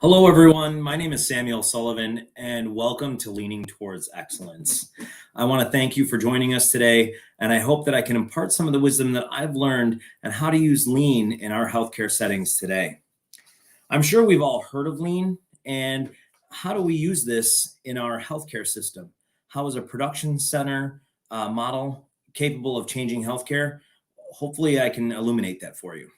Hello, everyone. My name is Samuel Sullivan, and welcome to Leaning Towards Excellence. I want to thank you for joining us today, and I hope that I can impart some of the wisdom that I've learned on how to use lean in our healthcare settings today. I'm sure we've all heard of lean, and how do we use this in our healthcare system? How is a production center model capable of changing healthcare? Hopefully, I can illuminate that for you.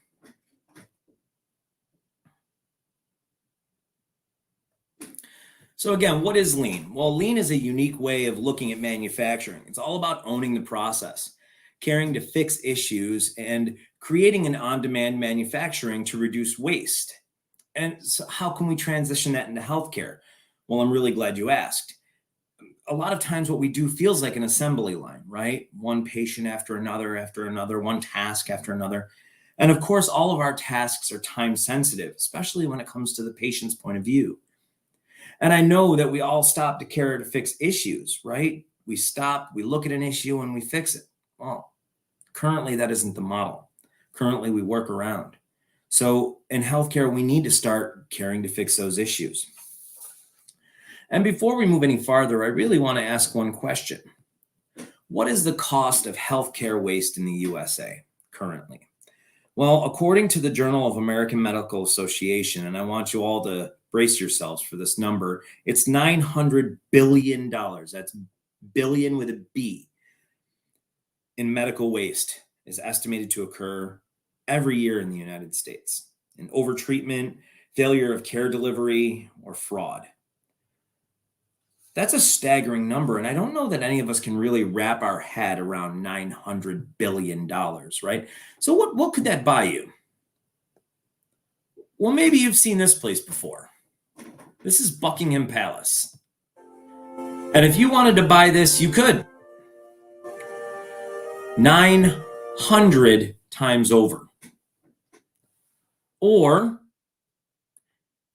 So again, what is lean? Well, lean is a unique way of looking at manufacturing. It's all about owning the process, caring to fix issues, and creating an on-demand manufacturing to reduce waste. And so how can we transition that into healthcare? Well, I'm really glad you asked. A lot of times what we do feels like an assembly line, right? One patient after another, one task after another. And of course, all of our tasks are time sensitive, especially when it comes to the patient's point of view. And I know that we all stop to care to fix issues, right? We stop, we look at an issue, and we fix it. Well, currently that isn't the model. Currently we work around. So in healthcare, we need to start caring to fix those issues. And before we move any farther, I really want to ask one question. What is the cost of healthcare waste in the USA currently? Well, according to the Journal of American Medical Association, and I want you all to brace yourselves for this number, it's $900 billion. That's billion with a B in medical waste is estimated to occur every year in the United States in overtreatment, failure of care delivery, or fraud. That's a staggering number, and I don't know that any of us can really wrap our head around $900 billion, right? So what could that buy you? Well, maybe you've seen this place before. This is Buckingham Palace. And if you wanted to buy this, you could. 900 times over. Or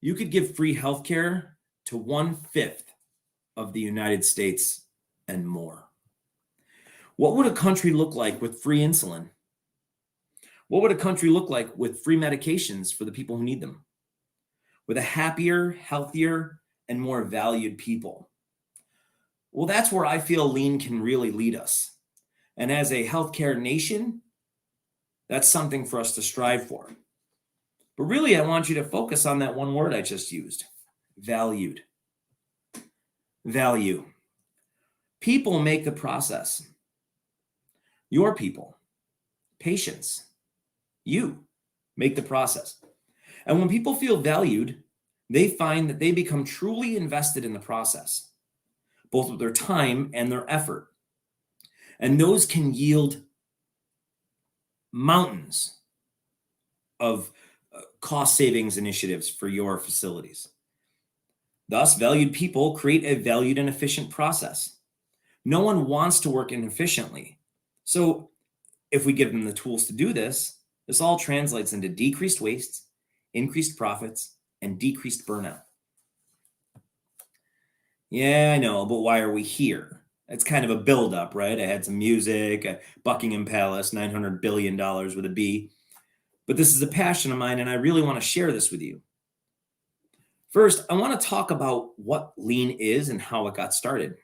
you could give free healthcare to 1/5 of the United States and more. What would a country look like with free insulin? What would a country look like with free medications for the people who need them? With a happier, healthier, and more valued people? Well, that's where I feel lean can really lead us. And as a healthcare nation, that's something for us to strive for. But really, I want you to focus on that one word I just used, valued. Value. People make the process. Your people, patients, you make the process. And when people feel valued, they find that they become truly invested in the process, both with their time and their effort. And those can yield mountains of cost savings initiatives for your facilities. Thus, valued people create a valued and efficient process. No one wants to work inefficiently. So if we give them the tools to do this, this all translates into decreased wastes, increased profits, and decreased burnout. Yeah, I know, but why are we here? It's kind of a buildup, right? I had some music, Buckingham Palace, $900 billion with a B. But this is a passion of mine, and I really want to share this with you. First, I want to talk about what lean is and how it got started.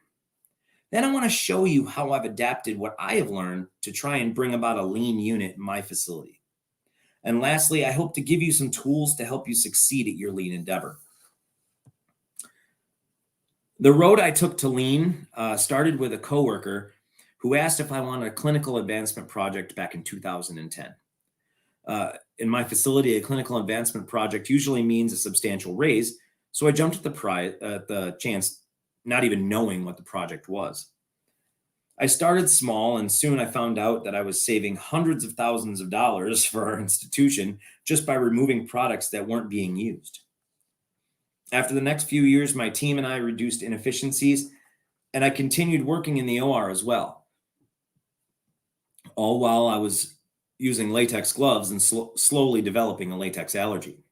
Then I want to show you how I've adapted what I have learned to try and bring about a lean unit in my facility. And lastly, I hope to give you some tools to help you succeed at your lean endeavor. The road I took to lean started with a coworker who asked if I wanted a clinical advancement project back in 2010. In my facility, a clinical advancement project usually means a substantial raise, so I jumped at the chance, not even knowing what the project was. I started small, and soon I found out that I was saving hundreds of thousands of dollars for our institution just by removing products that weren't being used. After the next few years, my team and I reduced inefficiencies, and I continued working in the OR as well, all while I was using latex gloves and slowly developing a latex allergy.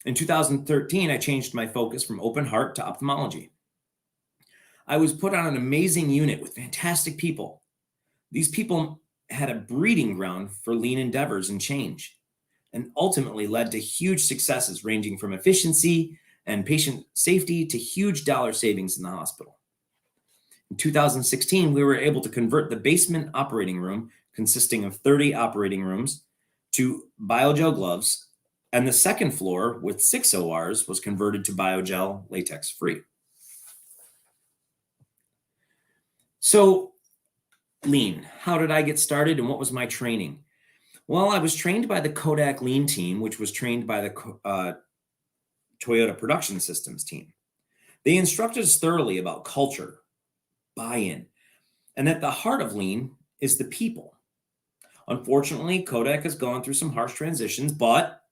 In 2013, I changed my focus from open heart to ophthalmology. I was put on an amazing unit with fantastic people. These people had a breeding ground for lean endeavors and change. and ultimately led to huge successes ranging from efficiency and patient safety to huge dollar savings in the hospital. In 2016, we were able to convert the basement operating room, consisting of 30 operating rooms, to biogel gloves, and the second floor with 6 ORs was converted to biogel latex free. So, Lean, how did I get started and what was my training? Well, I was trained by the Kodak Lean team, which was trained by the Toyota Production Systems team. They instructed us thoroughly about culture, buy-in, and at the heart of Lean is the people. Unfortunately, Kodak has gone through some harsh transitions, but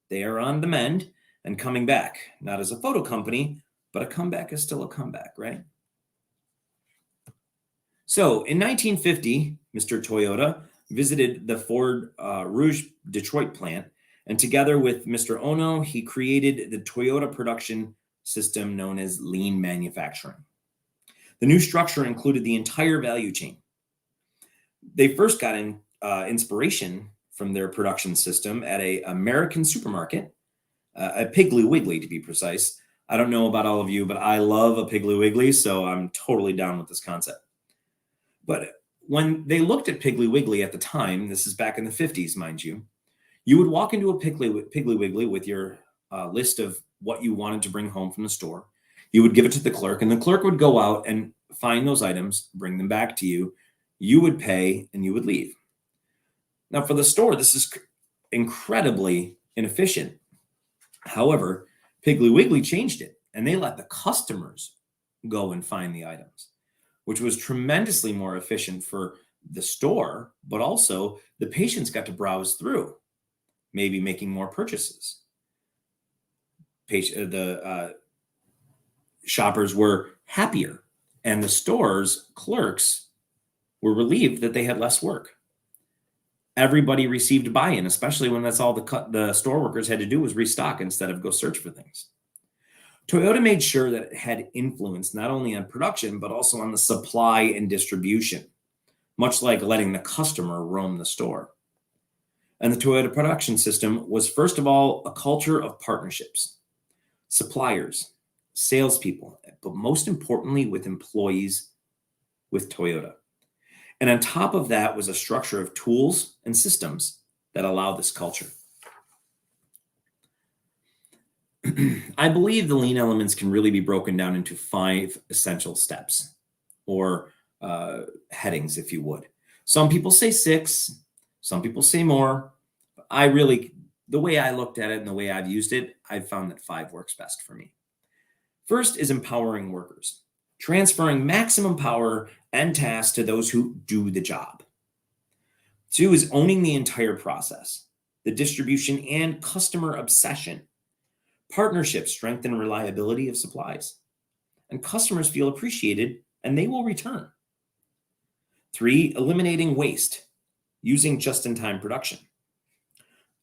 they are on the mend and coming back. Not as a photo company, but a comeback is still a comeback, right? So in 1950, Mr. Toyota visited the Ford Rouge Detroit plant, and together with Mr. Ono, he created the Toyota production system known as lean manufacturing. The new structure included the entire value chain. They first got inspiration from their production system at an American supermarket, a Piggly Wiggly to be precise. I don't know about all of you, but I love a Piggly Wiggly, so I'm totally down with this concept. But when they looked at Piggly Wiggly at the time, this is back in the 50s, mind you, you would walk into a Piggly Wiggly with your list of what you wanted to bring home from the store. You would give it to the clerk, and the clerk would go out and find those items, bring them back to you. You would pay, and you would leave. Now, for the store, this is incredibly inefficient. However, Piggly Wiggly changed it, and they let the customers go and find the items, which was tremendously more efficient for the store, but also the patients got to browse through, maybe making more purchases. The shoppers were happier, and the store's clerks were relieved that they had less work. Everybody received buy-in, especially when that's all the store workers had to do was restock instead of go search for things. Toyota made sure that it had influence not only on production, but also on the supply and distribution, much like letting the customer roam the store. And the Toyota production system was, first of all, a culture of partnerships, suppliers, salespeople, but most importantly, with employees with Toyota. And on top of that was a structure of tools and systems that allow this culture. I believe the lean elements can really be broken down into 5 essential steps or headings, if you would. Some people say 6, some people say more. The way I looked at it and the way I've used it, I've found that 5 works best for me. First is empowering workers, transferring maximum power and tasks to those who do the job. 2 is owning the entire process, the distribution and customer obsession. Partnerships strengthen reliability of supplies, and customers feel appreciated and they will return. 3, eliminating waste, using just-in-time production.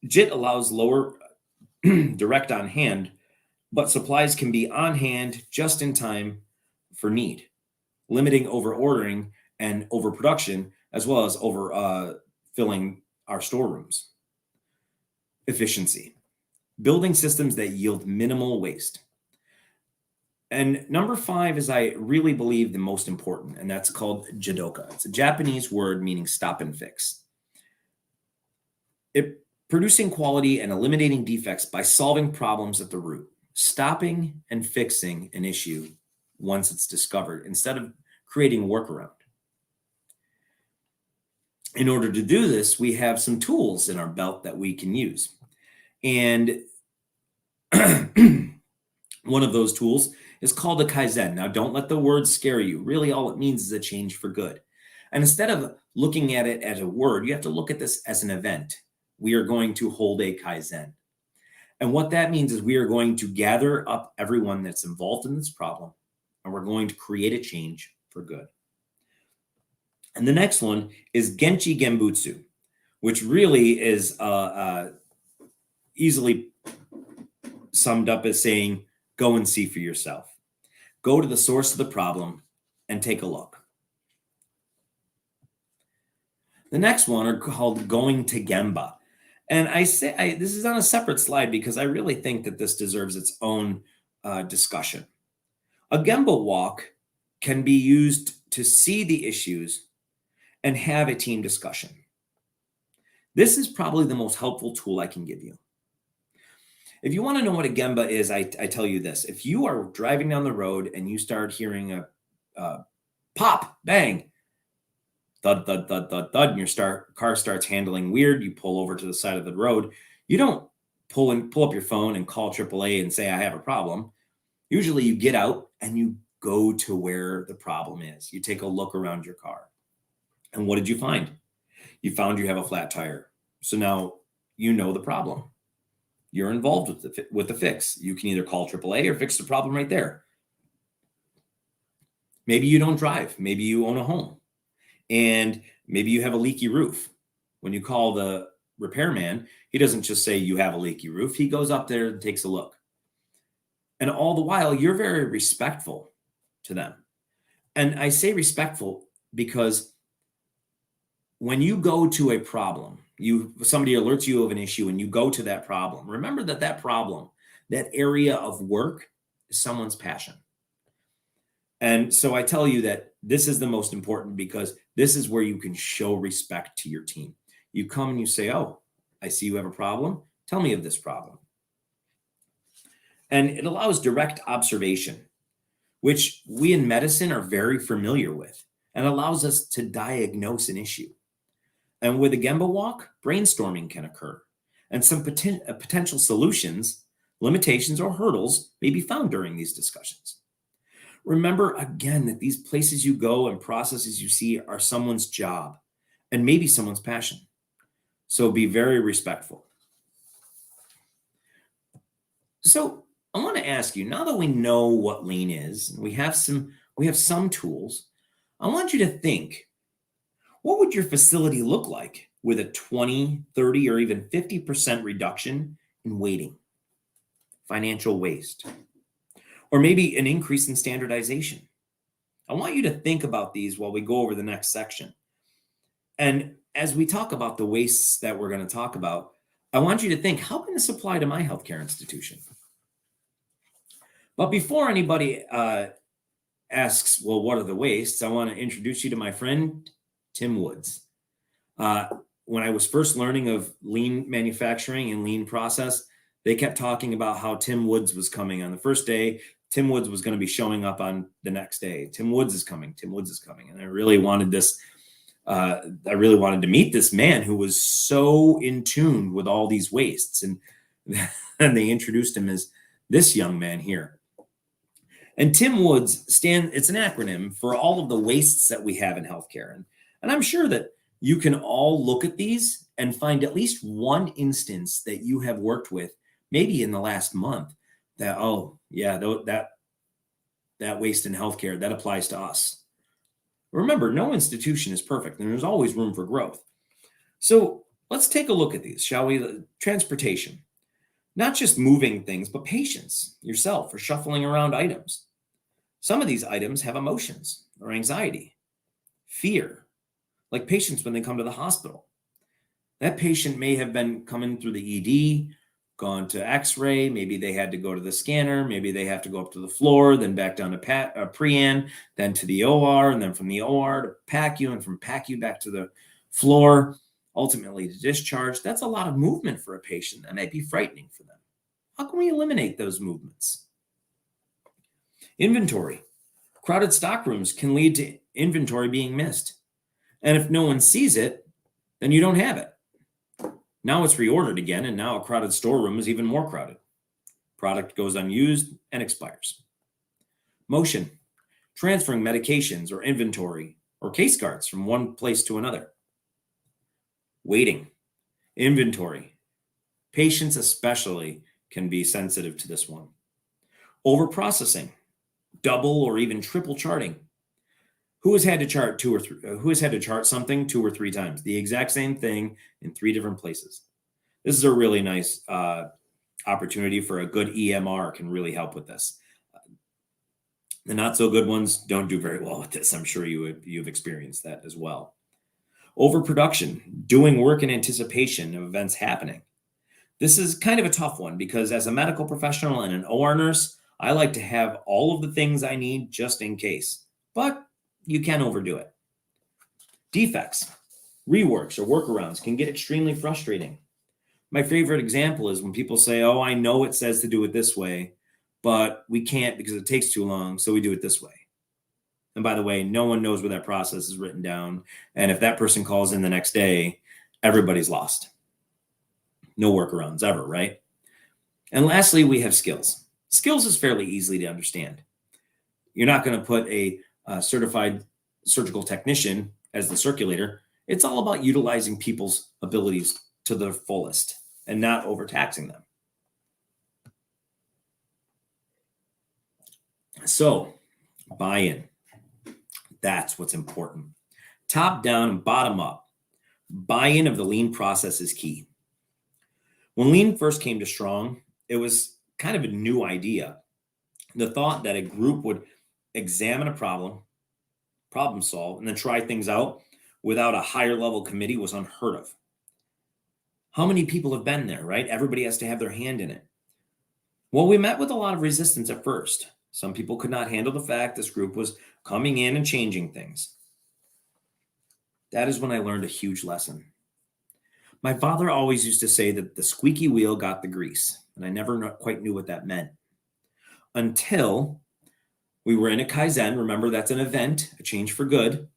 JIT allows lower direct on hand, but supplies can be on hand just in time for need, limiting over-ordering and overproduction, as well as filling our storerooms. Efficiency, building systems that yield minimal waste. And number 5 is, I really believe, the most important, and that's called jidoka. It's a Japanese word meaning stop and fix. Producing quality and eliminating defects by solving problems at the root, stopping and fixing an issue once it's discovered instead of creating a workaround. In order to do this, we have some tools in our belt that we can use. And one of those tools is called a Kaizen. Now, don't let the word scare you. Really, all it means is a change for good. And instead of looking at it as a word, you have to look at this as an event. We are going to hold a Kaizen. And what that means is we are going to gather up everyone that's involved in this problem, and we're going to create a change for good. And the next one is Genchi Genbutsu, which really is easily summed up as saying, go and see for yourself. Go to the source of the problem and take a look. The next one are called going to Gemba. And this is on a separate slide because I really think that this deserves its own discussion. A Gemba walk can be used to see the issues and have a team discussion. This is probably the most helpful tool I can give you. If you want to know what a Gemba is, I tell you this. If you are driving down the road and you start hearing a pop, bang, thud, thud, thud, thud, thud, and your car starts handling weird, you pull over to the side of the road. You don't pull up your phone and call AAA and say, I have a problem. Usually you get out and you go to where the problem is. You take a look around your car. And what did you find? You found you have a flat tire. So now you know the problem. You're involved with the fix. You can either call AAA or fix the problem right there. Maybe you don't drive. Maybe you own a home. And maybe you have a leaky roof. When you call the repairman, he doesn't just say you have a leaky roof. He goes up there and takes a look. And all the while, you're very respectful to them. And I say respectful because when you go to a problem, somebody alerts you of an issue and you go to that problem, remember that problem, that area of work is someone's passion. And so I tell you that this is the most important because this is where you can show respect to your team. You come and you say, oh, I see you have a problem. Tell me of this problem. And it allows direct observation, which we in medicine are very familiar with, and allows us to diagnose an issue. And with a Gemba walk, brainstorming can occur, and some potential solutions, limitations, or hurdles may be found during these discussions. Remember, again, that these places you go and processes you see are someone's job and maybe someone's passion. So be very respectful. So I want to ask you, now that we know what lean is, and we have some tools, I want you to think, what would your facility look like with a 20, 30, or even 50% reduction in waiting, financial waste, or maybe an increase in standardization? I want you to think about these while we go over the next section. And as we talk about the wastes that we're going to talk about, I want you to think, how can this apply to my healthcare institution? But before anybody asks, well, what are the wastes? I want to introduce you to my friend, Tim Woods. When I was first learning of lean manufacturing and lean process, they kept talking about how Tim Woods was coming on the first day. Tim Woods was going to be showing up on the next day. Tim Woods is coming. Tim Woods is coming. And I really wanted to meet this man who was so in tune with all these wastes. And they introduced him as this young man here. And Tim Woods it's an acronym for all of the wastes that we have in healthcare. And I'm sure that you can all look at these and find at least one instance that you have worked with, maybe in the last month, that, oh, yeah, that waste in healthcare, that applies to us. Remember, no institution is perfect, and there's always room for growth. So let's take a look at these, shall we? Transportation. Not just moving things, but patience, yourself, or shuffling around items. Some of these items have emotions or anxiety, fear, like patients when they come to the hospital. That patient may have been coming through the ED, gone to X-ray, maybe they had to go to the scanner, maybe they have to go up to the floor, then back down to pre-an, then to the OR, and then from the OR to PACU, and from PACU back to the floor, ultimately to discharge. That's a lot of movement for a patient. That might be frightening for them. How can we eliminate those movements? Inventory. Crowded stockrooms can lead to inventory being missed. And if no one sees it, then you don't have it. Now it's reordered again, and now a crowded storeroom is even more crowded. Product goes unused and expires. Motion. Transferring medications or inventory or case cards from one place to another. Waiting. Inventory. Patients especially can be sensitive to this one. Overprocessing. Double or even triple charting. Who has had to chart something 2 or 3 times? The exact same thing in 3 different places. This is a really nice opportunity for a good EMR, can really help with this. The not so good ones don't do very well with this. I'm sure you've experienced that as well. Overproduction, doing work in anticipation of events happening. This is kind of a tough one because as a medical professional and an OR nurse, I like to have all of the things I need just in case, but you can overdo it. Defects, reworks, or workarounds can get extremely frustrating. My favorite example is when people say, oh, I know it says to do it this way, but we can't because it takes too long, so we do it this way. And by the way, no one knows where that process is written down. And if that person calls in the next day, everybody's lost. No workarounds ever, right? And lastly, we have skills. Skills is fairly easily to understand. You're not going to put a certified surgical technician as the circulator. It's all about utilizing people's abilities to their fullest and not overtaxing them. So, buy-in. That's what's important. Top down and bottom up. Buy-in of the lean process is key. When lean first came to Strong, it was kind of a new idea. The thought that a group would examine a problem solve, and then try things out without a higher level committee was unheard of. How many people have been there, right? Everybody has to have their hand in it. Well, we met with a lot of resistance at first. Some people could not handle the fact this group was coming in and changing things. That is when I learned a huge lesson. My father always used to say that the squeaky wheel got the grease, and I never quite knew what that meant. Until we were in a Kaizen, remember that's an event, a change for good,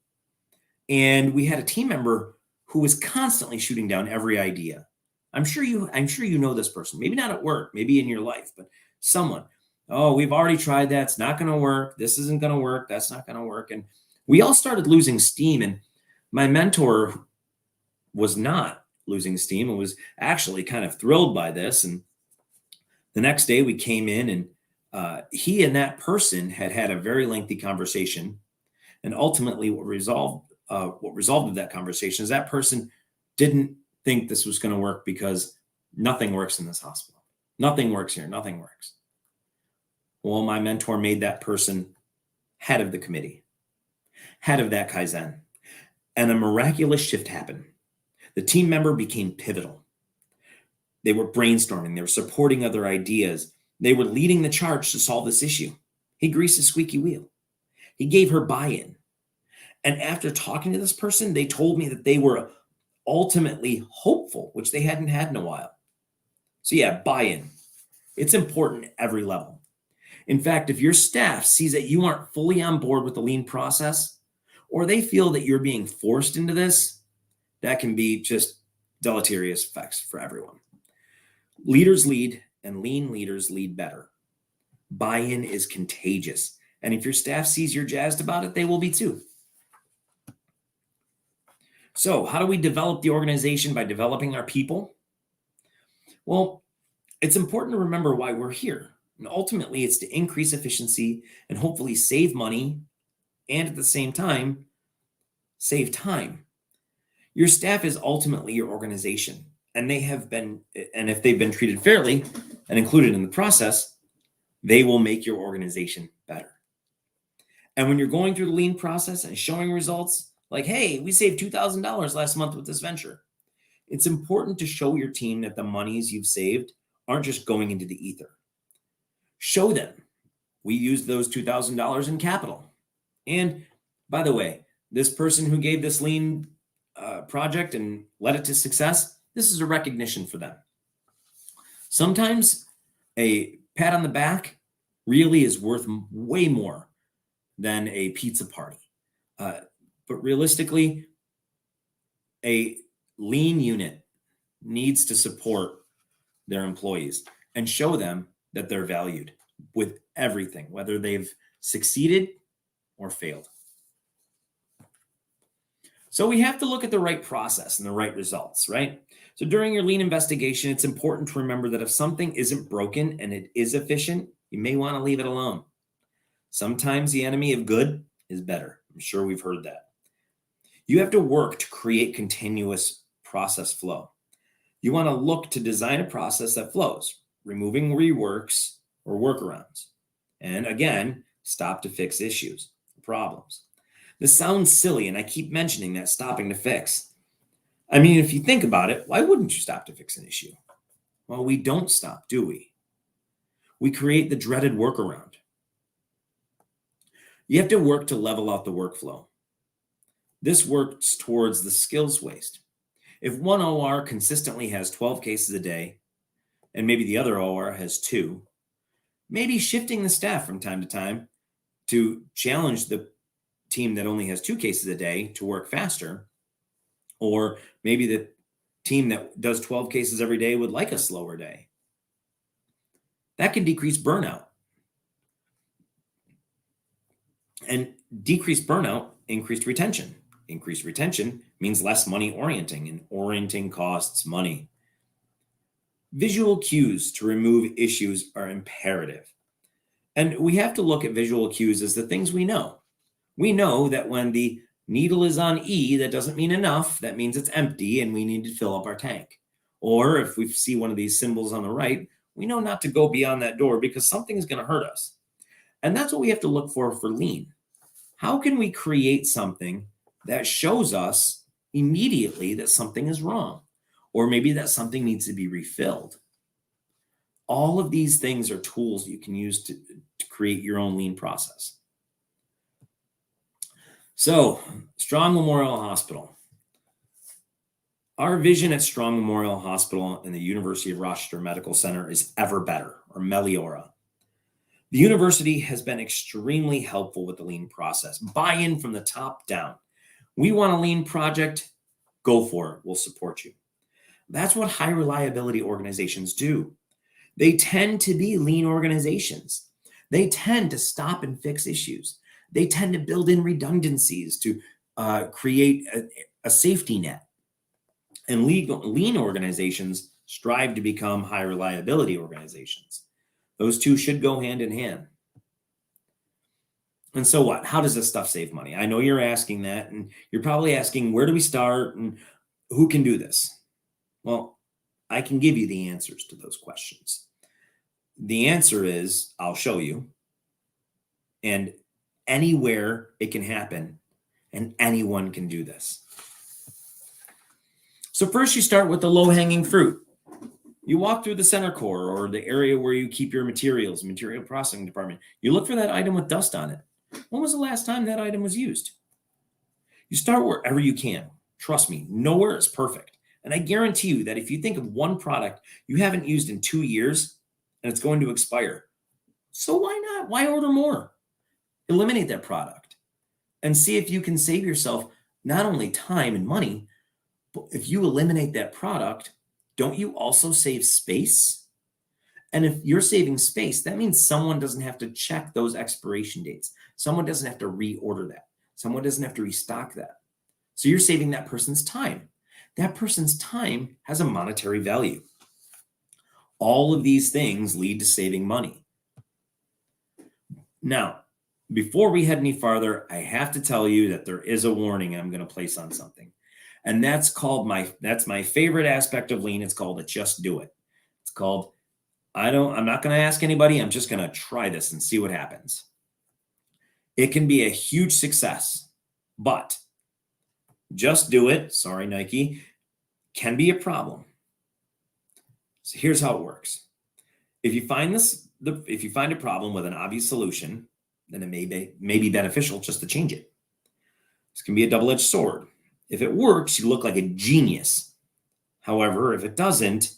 and we had a team member who was constantly shooting down every idea. I'm sure you know this person, maybe not at work, maybe in your life, but someone. Oh, we've already tried that. It's not going to work. This isn't going to work. That's not going to work. And we all started losing steam. And my mentor was not losing steam and was actually kind of thrilled by this. And the next day we came in and he and that person had a very lengthy conversation. And ultimately what resulted of that conversation is that person didn't think this was going to work because nothing works in this hospital. Nothing works here. Nothing works. Well, my mentor made that person head of the committee, head of that Kaizen, and a miraculous shift happened. The team member became pivotal. They were brainstorming. They were supporting other ideas. They were leading the charge to solve this issue. He greased the squeaky wheel. He gave her buy-in. And after talking to this person, they told me that they were ultimately hopeful, which they hadn't had in a while. So yeah, buy-in. It's important at every level. In fact, if your staff sees that you aren't fully on board with the lean process, or they feel that you're being forced into this, that can be just deleterious effects for everyone. Leaders lead, and lean leaders lead better. Buy-in is contagious. And if your staff sees you're jazzed about it, they will be too. So how do we develop the organization? By developing our people? Well, it's important to remember why we're here. And ultimately, it's to increase efficiency and hopefully save money and at the same time, save time. Your staff is ultimately your organization, and if they've been treated fairly and included in the process, they will make your organization better. And when you're going through the lean process and showing results like, hey, we saved $2,000 last month with this venture, it's important to show your team that the monies you've saved aren't just going into the ether. Show them we used those $2,000 in capital. And by the way, this person who gave this lean project and led it to success, this is a recognition for them. Sometimes a pat on the back really is worth way more than a pizza party. But realistically, a lean unit needs to support their employees and show them that they're valued with everything, whether they've succeeded or failed. So we have to look at the right process and the right results, right? So during your lean investigation, it's important to remember that if something isn't broken and it is efficient, you may want to leave it alone. Sometimes the enemy of good is better. I'm sure we've heard that. You have to work to create continuous process flow. You want to look to design a process that flows, removing reworks or workarounds. And again, stop to fix issues, problems. This sounds silly, and I keep mentioning that stopping to fix. I mean, if you think about it, why wouldn't you stop to fix an issue? Well, we don't stop, do we? We create the dreaded workaround. You have to work to level out the workflow. This works towards the skills waste. If one OR consistently has 12 cases a day, and maybe the other OR has 2, maybe shifting the staff from time to time to challenge the team that only has 2 cases a day to work faster, or maybe the team that does 12 cases every day would like a slower day. That can decrease burnout. And decreased burnout, increased retention. Increased retention means less money orienting, and orienting costs money. Visual cues to remove issues are imperative. And we have to look at visual cues as the things we know. We know that when the needle is on E, that doesn't mean enough. That means it's empty and we need to fill up our tank. Or if we see one of these symbols on the right, we know not to go beyond that door because something is going to hurt us. And that's what we have to look for lean. How can we create something that shows us immediately that something is wrong, or maybe that something needs to be refilled? All of these things are tools you can use to create your own lean process. So, Strong Memorial Hospital. Our vision at Strong Memorial Hospital and the University of Rochester Medical Center is ever better, or Meliora. The university has been extremely helpful with the lean process. Buy-in from the top down. We want a lean project, go for it. We'll support you. That's what high reliability organizations do. They tend to be lean organizations. They tend to stop and fix issues. They tend to build in redundancies to create a safety net. And lean organizations strive to become high reliability organizations. Those two should go hand in hand. And so what? How does this stuff save money? I know you're asking that, and you're probably asking, where do we start and who can do this? Well, I can give you the answers to those questions. The answer is, I'll show you, and anywhere it can happen, and anyone can do this. So first you start with the low-hanging fruit. You walk through the center core or the area where you keep your materials, material processing department. You look for that item with dust on it. When was the last time that item was used? You start wherever you can. Trust me, nowhere is perfect. And I guarantee you that if you think of one product you haven't used in 2 years and it's going to expire, so why not? Why order more? Eliminate that product and see if you can save yourself not only time and money, but if you eliminate that product, don't you also save space? And if you're saving space, that means someone doesn't have to check those expiration dates. Someone doesn't have to reorder that. Someone doesn't have to restock that. So you're saving that person's time. That person's time has a monetary value. All of these things lead to saving money. Now, before we head any farther, I have to tell you that there is a warning I'm going to place on something. And that's my favorite aspect of lean. It's called a just do it. It's called, I'm not going to ask anybody. I'm just going to try this and see what happens. It can be a huge success, but just do it, sorry, Nike, can be a problem. So here's how it works. If you find a problem with an obvious solution, then it may be beneficial just to change it. This can be a double-edged sword. If it works, you look like a genius. However, if it doesn't,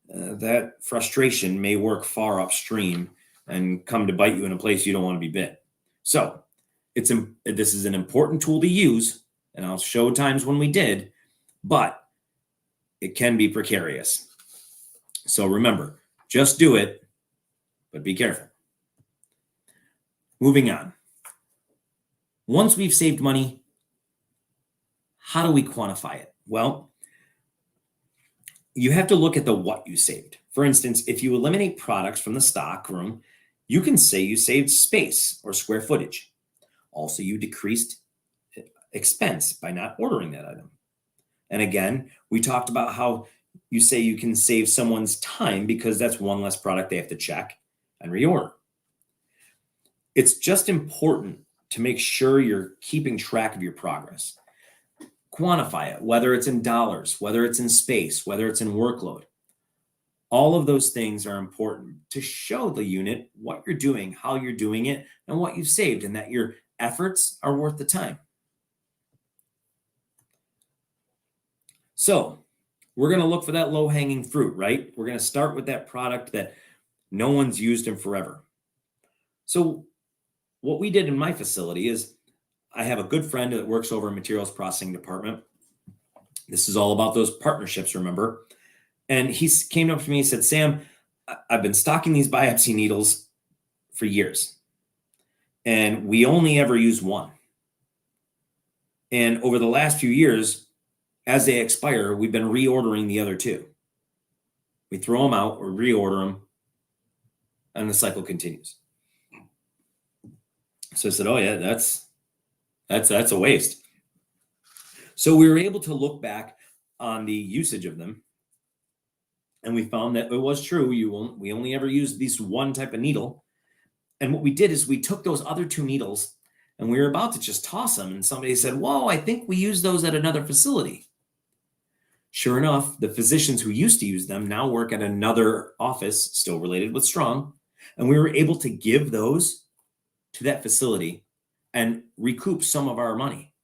that frustration may work far upstream and come to bite you in a place you don't want to be bit. So this is an important tool to use, and I'll show times when we did, but it can be precarious. So remember, just do it, but be careful. Moving on. Once we've saved money, how do we quantify it? Well, you have to look at the what you saved. For instance, if you eliminate products from the stock room, you can say you saved space or square footage. Also, you decreased expense by not ordering that item. And again, we talked about how you say you can save someone's time because that's one less product they have to check and reorder. It's just important to make sure you're keeping track of your progress. Quantify it, whether it's in dollars, whether it's in space, whether it's in workload. All of those things are important to show the unit what you're doing, how you're doing it, and what you've saved, and that your efforts are worth the time. So we're going to look for that low-hanging fruit, right? We're going to start with that product that no one's used in forever. So what we did in my facility is I have a good friend that works over in materials processing department. This is all about those partnerships, remember? And he came up to me and said, Sam, I've been stocking these biopsy needles for years, and we only ever use one. And over the last few years, as they expire, we've been reordering the other two. We throw them out or reorder them, and the cycle continues. So I said, oh yeah, that's a waste. So we were able to look back on the usage of them, and we found that it was true. We only ever used this one type of needle. And what we did is we took those other two needles and we were about to just toss them. And somebody said, whoa, I think we use those at another facility. Sure enough, the physicians who used to use them now work at another office, still related with Strong. And we were able to give those to that facility and recoup some of our money.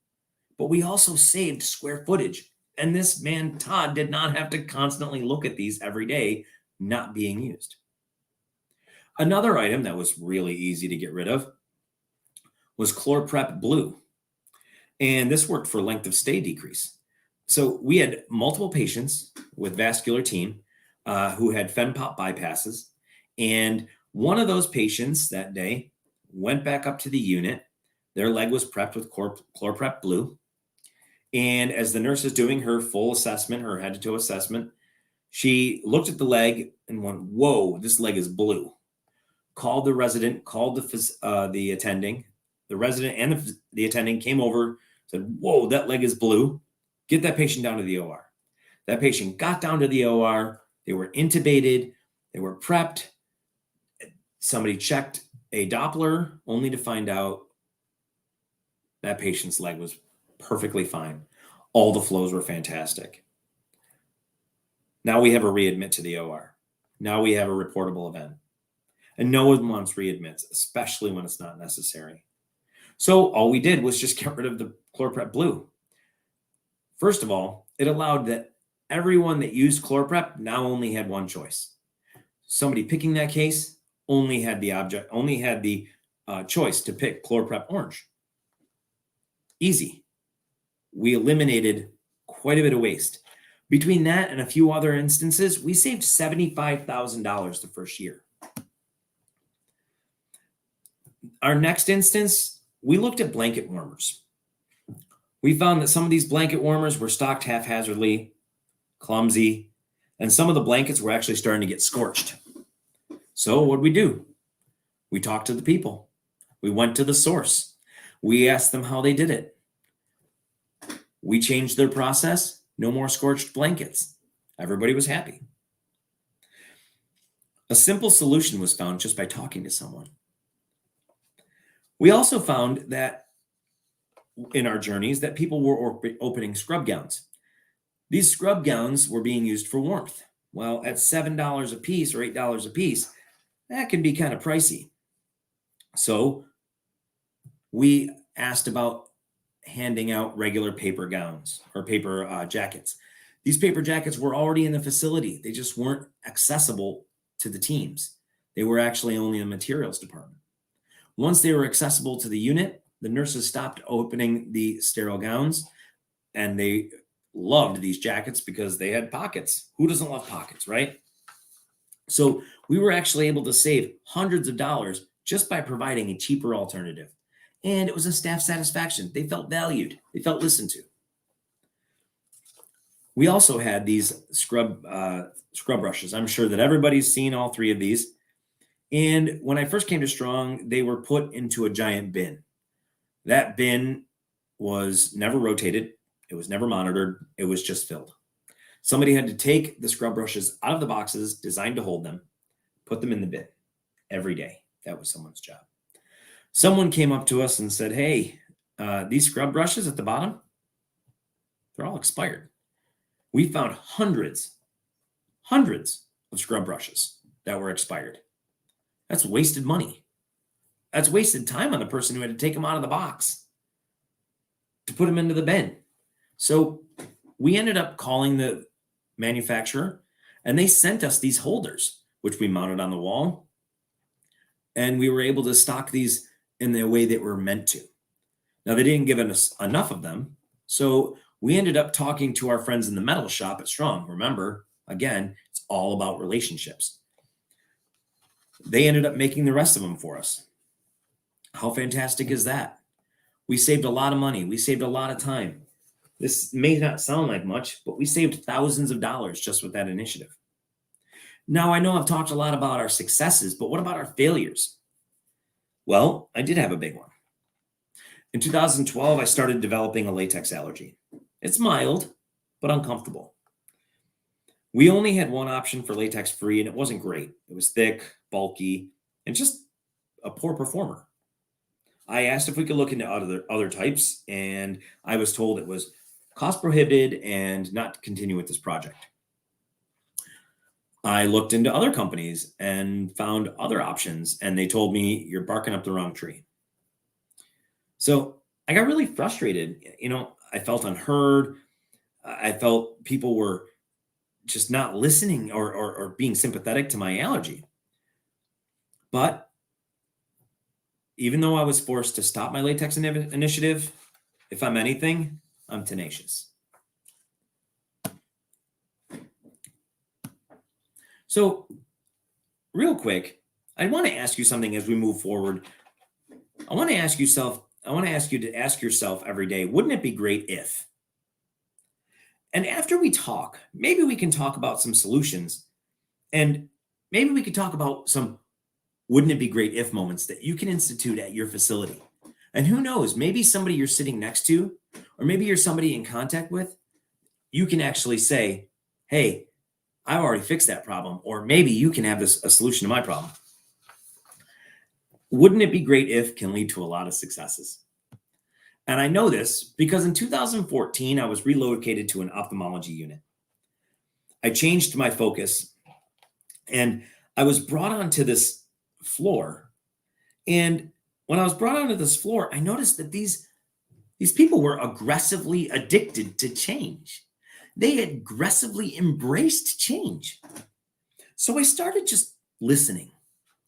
But we also saved square footage. And this man, Todd, did not have to constantly look at these every day not being used. Another item that was really easy to get rid of was ChlorPrep Blue. And this worked for length of stay decrease. So we had multiple patients with vascular team who had FENPOP bypasses. And one of those patients that day went back up to the unit. Their leg was prepped with ChlorPrep Blue. And as the nurse is doing her full assessment, her head to toe assessment, she looked at the leg and went, whoa, this leg is blue. Called the resident, called the attending. The resident and the attending came over, said, whoa, that leg is blue. Get that patient down to the OR. That patient got down to the OR. They were intubated. They were prepped. Somebody checked a Doppler only to find out that patient's leg was perfectly fine. All the flows were fantastic. Now we have a readmit to the OR. Now we have a reportable event. And no one wants readmits, especially when it's not necessary. So all we did was just get rid of the ChlorPrep Blue. First of all, it allowed that everyone that used ChlorPrep now only had one choice. Somebody picking that case only had the choice to pick ChlorPrep Orange. Easy. We eliminated quite a bit of waste. Between that and a few other instances, we saved $75,000 the first year. Our next instance, we looked at blanket warmers. We found that some of these blanket warmers were stocked haphazardly, clumsy, and some of the blankets were actually starting to get scorched. So what did we do? We talked to the people. We went to the source. We asked them how they did it. We changed their process. No more scorched blankets. Everybody was happy. A simple solution was found just by talking to someone. We also found that in our journeys that people were opening scrub gowns. These scrub gowns were being used for warmth. Well, at $7 a piece or $8 a piece, that can be kind of pricey. So we asked about handing out regular paper gowns or paper jackets. These paper jackets were already in the facility. They just weren't accessible to the teams. They were actually only in the materials department. Once they were accessible to the unit, the nurses stopped opening the sterile gowns, and they loved these jackets because they had pockets. Who doesn't love pockets, right? So we were actually able to save hundreds of dollars just by providing a cheaper alternative. And it was a staff satisfaction. They felt valued. They felt listened to. We also had these scrub brushes. I'm sure that everybody's seen all three of these. And when I first came to Strong, they were put into a giant bin. That bin was never rotated. It was never monitored. It was just filled. Somebody had to take the scrub brushes out of the boxes designed to hold them, put them in the bin every day. That was someone's job. Someone came up to us and said, hey, these scrub brushes at the bottom, They're all expired. We found hundreds of scrub brushes that were expired. That's wasted money. That's wasted time on the person who had to take them out of the box to put them into the bin. So we ended up calling the manufacturer, and they sent us these holders, which we mounted on the wall. And we were able to stock these in the way that were meant to. Now, they didn't give us enough of them. So we ended up talking to our friends in the metal shop at Strong. Remember, again, it's all about relationships. They ended up making the rest of them for us. How fantastic is that? We saved a lot of money. We saved a lot of time. This may not sound like much, but we saved thousands of dollars just with that initiative. Now, I know I've talked a lot about our successes, but what about our failures? Well, I did have a big one. In 2012, I started developing a latex allergy. It's mild, but uncomfortable. We only had one option for latex free, and it wasn't great. It was thick, bulky, and just a poor performer. I asked if we could look into other types, and I was told it was cost prohibited and not to continue with this project. I looked into other companies and found other options, and they told me, you're barking up the wrong tree. So I got really frustrated. I felt unheard. I felt people were just not listening or being sympathetic to my allergy. But even though I was forced to stop my latex initiative, if I'm anything, I'm tenacious. So real quick, I want to ask you something as we move forward. I want to ask you to ask yourself every day, wouldn't it be great if? And after we talk, maybe we can talk about some solutions, and maybe we could talk about some wouldn't it be great if moments that you can institute at your facility. And who knows, maybe somebody you're sitting next to, or maybe you're somebody in contact with, you can actually say, hey, I've already fixed that problem, or maybe you can have a solution to my problem. Wouldn't it be great if can lead to a lot of successes. And I know this because in 2014, I was relocated to an ophthalmology unit. I changed my focus, and I was brought onto this floor. And when I was brought onto this floor, I noticed that these people were aggressively addicted to change. They aggressively embraced change. So I started just listening,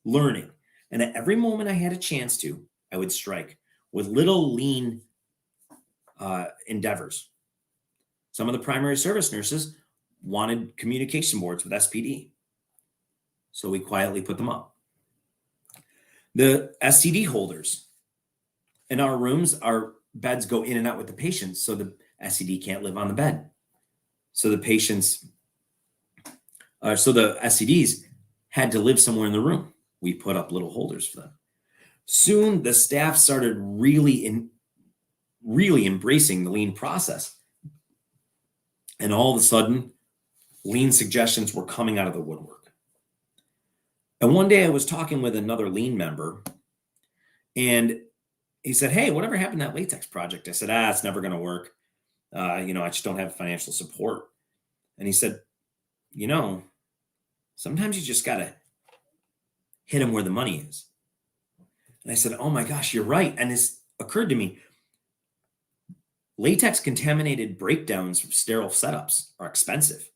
learning. And at every moment I had a chance to, I would strike with little lean endeavors. Some of the primary service nurses wanted communication boards with SPD. So we quietly put them up. The SCD holders in our rooms, our beds go in and out with the patients, so the SCD can't live on the bed. So the SCDs had to live somewhere in the room. We put up little holders for them. Soon the staff started really embracing the lean process. And all of a sudden, lean suggestions were coming out of the woodwork. And one day I was talking with another lean member, and he said, hey, whatever happened to that latex project? I said, it's never going to work. I just don't have financial support. And he said, sometimes you just got to hit them where the money is. And I said, oh my gosh, you're right. And this occurred to me. Latex contaminated breakdowns from sterile setups are expensive.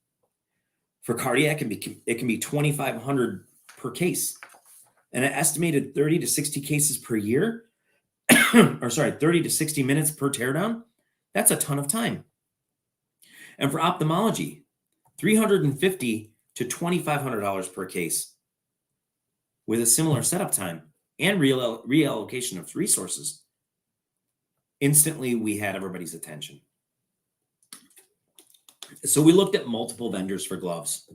For cardiac, it can be $2,500 per case. And an estimated 30 to 60 cases per year, 30 to 60 minutes per teardown, that's a ton of time. And for ophthalmology, $350 to $2,500 per case with a similar setup time and reallocation of resources. Instantly, we had everybody's attention. So we looked at multiple vendors for gloves.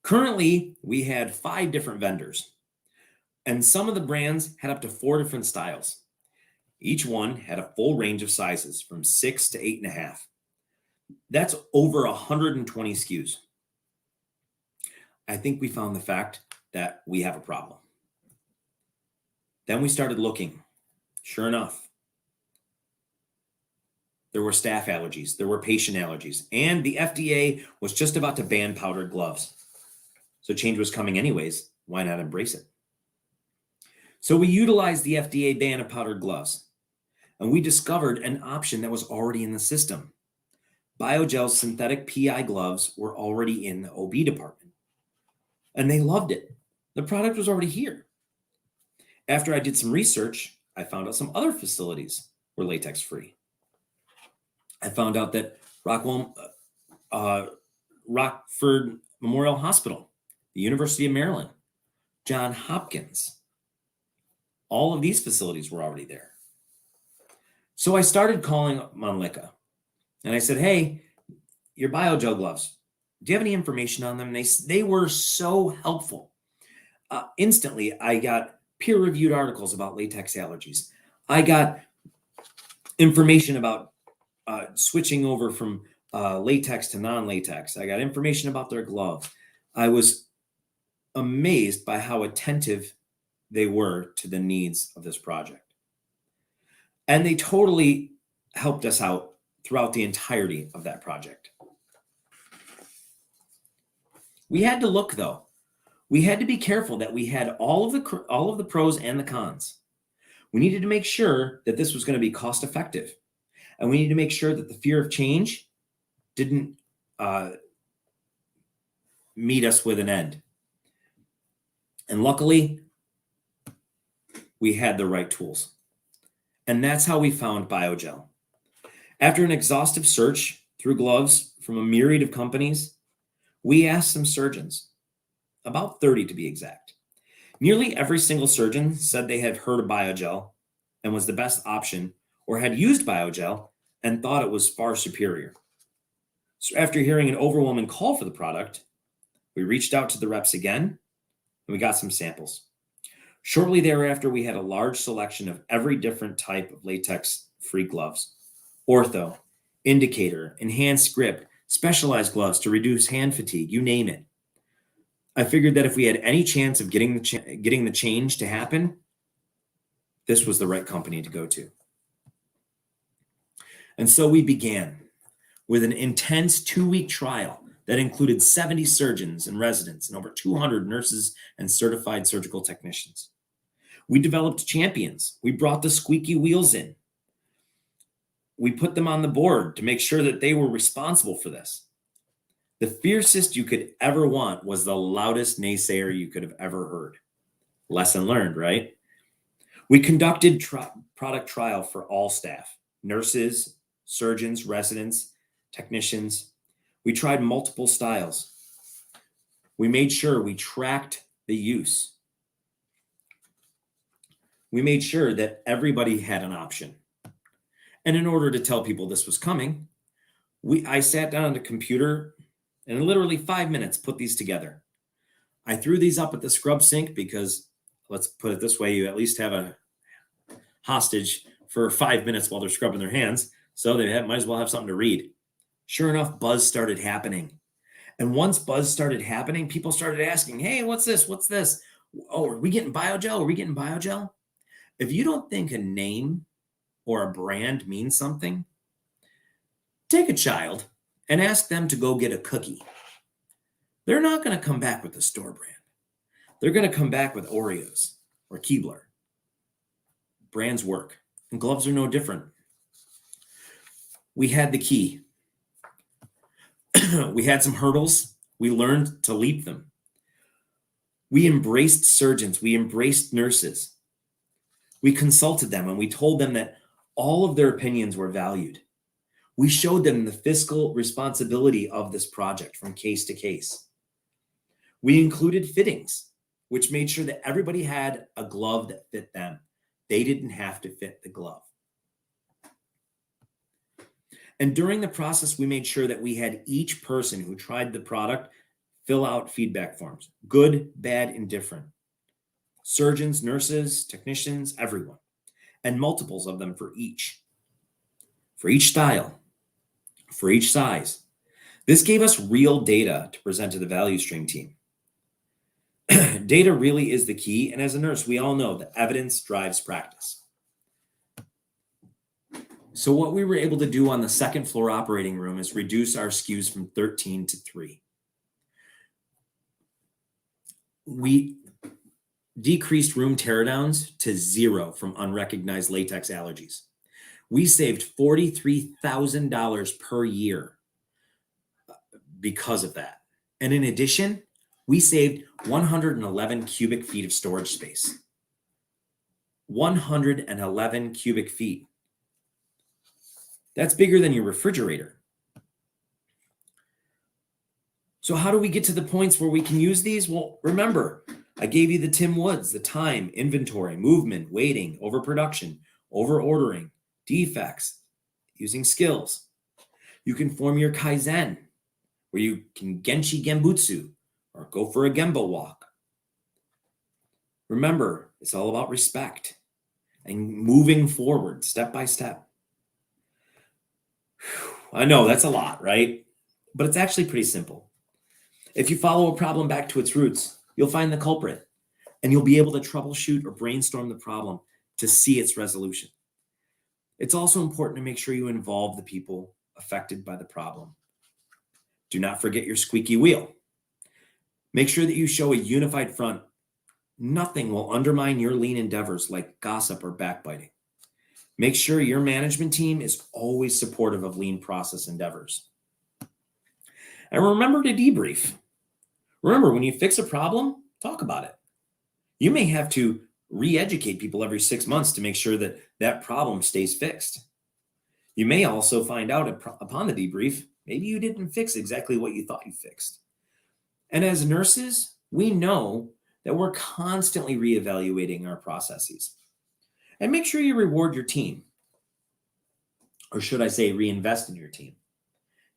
Currently, we had 5 different vendors, and some of the brands had up to 4 different styles. Each one had a full range of sizes from 6 to 8.5. That's over 120 SKUs. I think we found the fact that we have a problem. Then we started looking. Sure enough, There were staff allergies, there were patient allergies, and the FDA was just about to ban powdered gloves. So change was coming anyways. Why not embrace it? So we utilized the FDA ban of powdered gloves, and we discovered an option that was already in the system. Biogel's synthetic PI gloves were already in the OB department, and they loved it. The product was already here. After I did some research, I found out some other facilities were latex free. I found out that Rockford Memorial Hospital, the University of Maryland, Johns Hopkins, all of these facilities were already there. So I started calling Molnlycke, and I said, hey, your Biogel gloves, do you have any information on them? They were so helpful. Instantly, I got peer-reviewed articles about latex allergies. I got information about switching over from latex to non-latex. I got information about their gloves. I was amazed by how attentive they were to the needs of this project. And they totally helped us out throughout the entirety of that project. We had to look, though. We had to be careful that we had all of the pros and the cons. We needed to make sure that this was going to be cost effective. And we needed to make sure that the fear of change didn't meet us with an end. And luckily, we had the right tools. And that's how we found Biogel. After an exhaustive search through gloves from a myriad of companies, we asked some surgeons, about 30 to be exact. Nearly every single surgeon said they had heard of Biogel and was the best option, or had used Biogel and thought it was far superior. So after hearing an overwhelming call for the product, we reached out to the reps again, and we got some samples. Shortly thereafter, we had a large selection of every different type of latex-free gloves: ortho, indicator, enhanced grip, specialized gloves to reduce hand fatigue, you name it. I figured that if we had any chance of getting the change to happen, this was the right company to go to. And so we began with an intense 2-week trial that included 70 surgeons and residents and over 200 nurses and certified surgical technicians. We developed champions. We brought the squeaky wheels in. We put them on the board to make sure that they were responsible for this. The fiercest you could ever want was the loudest naysayer you could have ever heard. Lesson learned, right? We conducted product trial for all staff: nurses, surgeons, residents, technicians. We tried multiple styles. We made sure we tracked the use. We made sure that everybody had an option. And in order to tell people this was coming, I sat down at a computer and in literally 5 minutes put these together. I threw these up at the scrub sink because, let's put it this way, you at least have a hostage for 5 minutes while they're scrubbing their hands, so they might as well have something to read. Sure enough, buzz started happening. And once buzz started happening, people started asking, hey, what's this? What's this? Oh, are we getting Biogel? Are we getting Biogel? If you don't think a name or a brand means something, take a child and ask them to go get a cookie. They're not going to come back with the store brand. They're going to come back with Oreos or Keebler. Brands work, and gloves are no different. We had the key. We had some hurdles. We learned to leap them. We embraced surgeons. We embraced nurses. We consulted them, and we told them that all of their opinions were valued. We showed them the fiscal responsibility of this project from case to case. We included fittings, which made sure that everybody had a glove that fit them. They didn't have to fit the glove. And during the process, we made sure that we had each person who tried the product fill out feedback forms: good, bad, indifferent. Surgeons, nurses, technicians, everyone. And multiples of them for each style, for each size. This gave us real data to present to the value stream team. Data really is the key, and as a nurse, we all know that evidence drives practice. So what we were able to do on the second floor operating room is reduce our SKUs from 13 to 3. We decreased room teardowns to 0 from unrecognized latex allergies. We saved $43,000 per year because of that. And in addition, we saved 111 cubic feet of storage space. 111 cubic feet. That's bigger than your refrigerator. So how do we get to the points where we can use these? Well, remember, I gave you the Tim Woods, the time, inventory, movement, waiting, overproduction, overordering, defects, using skills. You can form your Kaizen, where you can Genshi Genbutsu or go for a Gembo walk. Remember, it's all about respect and moving forward step by step. I know that's a lot, right? But it's actually pretty simple. If you follow a problem back to its roots, you'll find the culprit and you'll be able to troubleshoot or brainstorm the problem to see its resolution. It's also important to make sure you involve the people affected by the problem. Do not forget your squeaky wheel. Make sure that you show a unified front. Nothing will undermine your lean endeavors like gossip or backbiting. Make sure your management team is always supportive of lean process endeavors. And remember to debrief. Remember, when you fix a problem, talk about it. You may have to re-educate people every 6 months to make sure that that problem stays fixed. You may also find out upon the debrief, maybe you didn't fix exactly what you thought you fixed. And as nurses, we know that we're constantly reevaluating our processes. And make sure you reward your team. Or should I say reinvest in your team.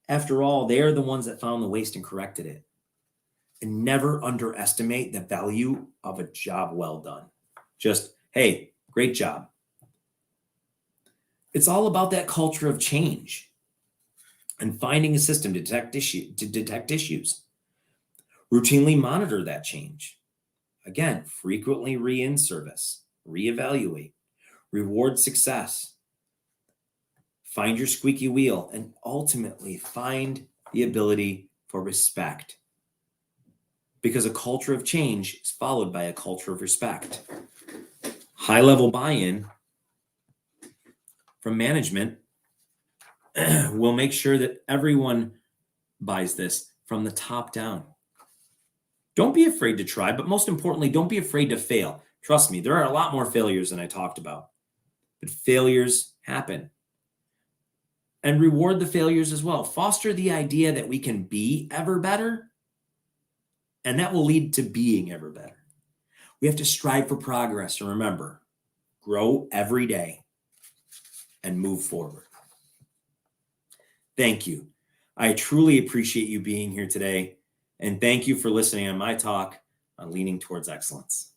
After all, they are the ones that found the waste and corrected it. And never underestimate the value of a job well done. Just, hey, great job. It's all about that culture of change and finding a system to detect issues. Routinely monitor that change. Again, frequently re-in service, reevaluate, reward success, find your squeaky wheel, and ultimately find the ability for respect. Because a culture of change is followed by a culture of respect. High-level buy-in from management will make sure that everyone buys this from the top down. Don't be afraid to try, but most importantly, don't be afraid to fail. Trust me, there are a lot more failures than I talked about, but failures happen. And reward the failures as well. Foster the idea that we can be ever better, and that will lead to being ever better. We have to strive for progress, and remember, grow every day and move forward. Thank you. I truly appreciate you being here today, and thank you for listening on my talk on leaning towards excellence.